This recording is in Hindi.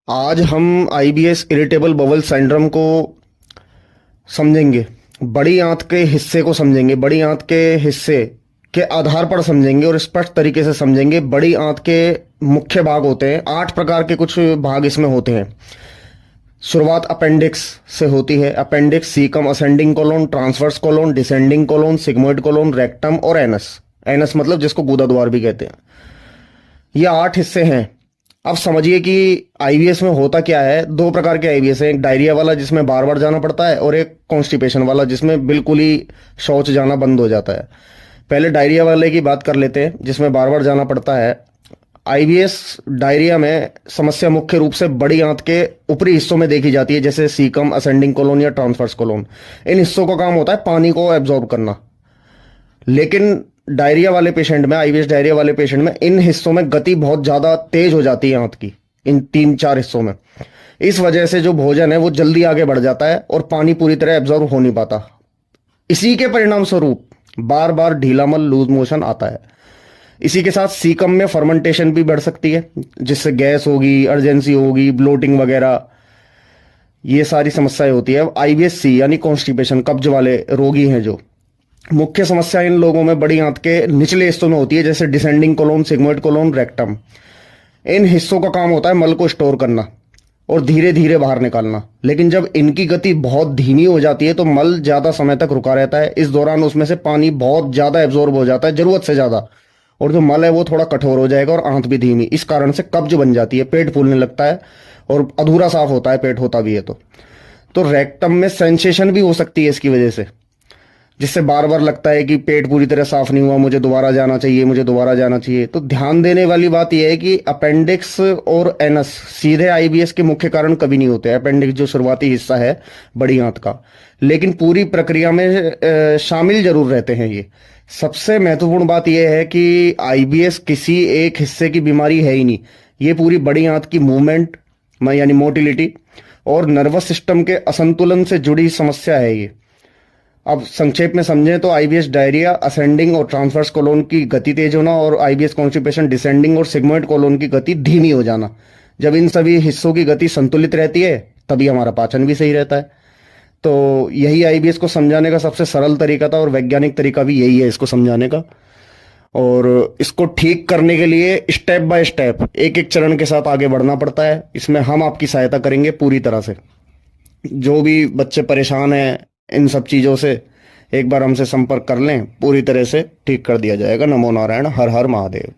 आज हम आईबीएस इरिटेबल बवल सिंड्रोम को समझेंगे। बड़ी आंत के हिस्से को समझेंगे, बड़ी आंत के हिस्से के आधार पर समझेंगे और स्पष्ट तरीके से समझेंगे। बड़ी आंत के मुख्य भाग होते हैं, 8 प्रकार के कुछ भाग इसमें होते हैं। शुरुआत अपेंडिक्स से होती है। Appendix, caecum, ascending colon, transverse colon, descending colon, sigmoid colon, rectum और एनस। एनस मतलब जिसको गुदा द्वार भी कहते हैं। ये 8 हिस्से हैं। अब समझिए कि आईबीएस में होता क्या है। 2 प्रकार के आईबीएस हैं, एक डायरिया वाला जिसमें बार बार जाना पड़ता है और एक कॉन्स्टिपेशन वाला जिसमें बिल्कुल ही शौच जाना बंद हो जाता है। पहले डायरिया वाले की बात कर लेते हैं जिसमें बार बार जाना पड़ता है। आईबीएस डायरिया में समस्या मुख्य रूप से बड़ी आंत के ऊपरी हिस्सों में देखी जाती है, जैसे सीकम, असेंडिंग कोलोन या ट्रांसवर्स कोलोन। इन हिस्सों का काम होता है पानी को एब्जॉर्ब करना। लेकिन डायरिया वाले पेशेंट में, आईबीएस डायरिया वाले पेशेंट में इन हिस्सों में गति बहुत ज्यादा तेज हो जाती है आंत की, इन 3-4 हिस्सों में। इस वजह से जो भोजन है वो जल्दी आगे बढ़ जाता है और पानी पूरी तरह एब्जॉर्ब हो नहीं पाता। इसी के परिणाम स्वरूप बार बार ढीला मल, लूज मोशन आता है। इसी के साथ सीकम में फर्मेंटेशन भी बढ़ सकती है, जिससे गैस होगी, अर्जेंसी होगी, ब्लोटिंग वगैरह, ये सारी समस्याएं होती है। आईबीएस सी यानी कॉन्स्टिपेशन, कब्ज वाले रोगी हैं जो, मुख्य समस्या इन लोगों में बड़ी आंत के निचले हिस्सों में होती है, जैसे descending colon, sigmoid colon, rectum. इन हिस्सों का काम होता है मल को स्टोर करना और धीरे धीरे बाहर निकालना। लेकिन जब इनकी गति बहुत धीमी हो जाती है तो मल ज्यादा समय तक रुका रहता है। इस दौरान उसमें से पानी बहुत ज्यादा एब्जॉर्ब हो जाता है, जरूरत से ज्यादा, और जो मल है वो थोड़ा कठोर हो जाएगा और आंत भी धीमी। इस कारण से कब्ज बन जाती है, पेट फूलने लगता है और अधूरा साफ होता है, पेट होता भी है तो रेक्टम में सेंसेशन भी हो सकती है इसकी वजह से, जिससे बार बार लगता है कि पेट पूरी तरह साफ नहीं हुआ, मुझे दोबारा जाना चाहिए, मुझे दोबारा जाना चाहिए। तो ध्यान देने वाली बात यह है कि अपेंडिक्स और एनस सीधे आईबीएस के मुख्य कारण कभी नहीं होते। अपेंडिक्स जो शुरुआती हिस्सा है बड़ी आंत का, लेकिन पूरी प्रक्रिया में शामिल जरूर रहते हैं ये। सबसे महत्वपूर्ण बात यह है कि आईबीएस किसी एक हिस्से की बीमारी है ही नहीं, ये पूरी बड़ी आंत की मूवमेंट यानी मोटिलिटी और नर्वस सिस्टम के असंतुलन से जुड़ी समस्या है ये। अब संक्षेप में समझें तो आईबीएस डायरिया असेंडिंग और ट्रांसवर्स कोलोन की गति तेज होना और आईबीएस कॉन्स्टिपेशन डिसेंडिंग और सिग्मोइड कोलोन की गति धीमी हो जाना। जब इन सभी हिस्सों की गति संतुलित रहती है तभी हमारा पाचन भी सही रहता है। तो यही आईबीएस को समझाने का सबसे सरल तरीका था और वैज्ञानिक तरीका भी यही है इसको समझाने का। और इसको ठीक करने के लिए स्टेप बाय स्टेप, एक एक चरण के साथ आगे बढ़ना पड़ता है। इसमें हम आपकी सहायता करेंगे पूरी तरह से। जो भी बच्चे परेशान हैं इन सब चीज़ों से, एक बार हमसे संपर्क कर लें, पूरी तरह से ठीक कर दिया जाएगा। नमो नारायण, हर हर महादेव।